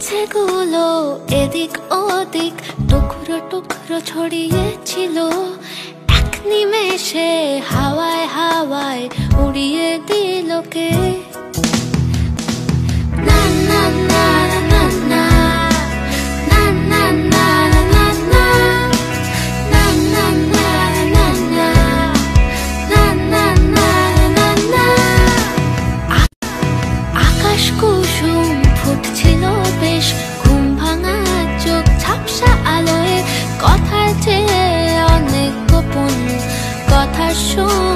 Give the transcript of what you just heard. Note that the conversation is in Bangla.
সেগুলো এদিক ওদিক টুকরো টুকরো ছড়িয়েছিল, এক নিমেষে হাওয়ায় হাওয়ায় উড়িয়ে দিল কে। না না না না না না না না না না না না না না না না না না না। আকাশ কুসুম ফুটছিল বেশ, ঘুম ভাঙা চোখ ঝাপসা আলোয়, কথার চেয়ে অনেক গোপন কথা শোন।